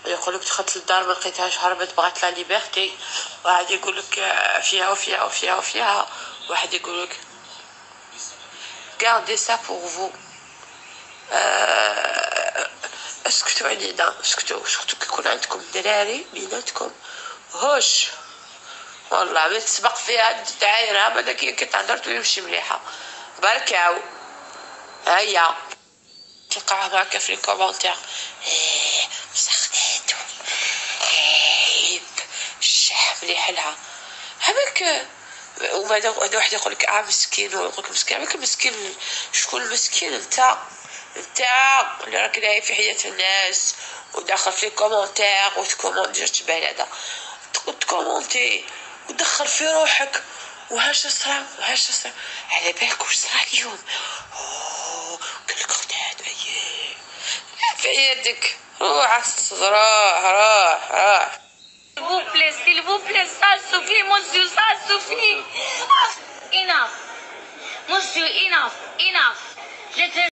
يقول لك دخلت للدار ما لقيتهاش، هربت بغات لا ليبرتي. واحد يقول لك فيها وفيها وفيها وفيها. واحد يقول لك gardez ça pour vous. اسكتوا علينا، اسكتوا، سورتو كيكون عندكم دراري بيناتكم هوش والله ما تسبق فيها تعايرها بعدك هي كتهضر ويمشي مليحه بركاو. هيا تلقاها هكا في الكومونتير مسخناتو الشح مليح لها هباك. وبعد واحد يقولك مسكين، ويقولك مسكين، هباك مسكين شكون مسكين؟ نتا اللي راك داير في حياة الناس وداخل في كومونتير وتكومونتي تبان هذا تكومونتي ودخل في روحك وهاش صرا وهاش صرا على بالك واش صرا اليوم. قالك خدات ايه في يدك روح راح. S'il vous plaît, ça suffit, monsieur, ça suffit. Enough. Monsieur, enough.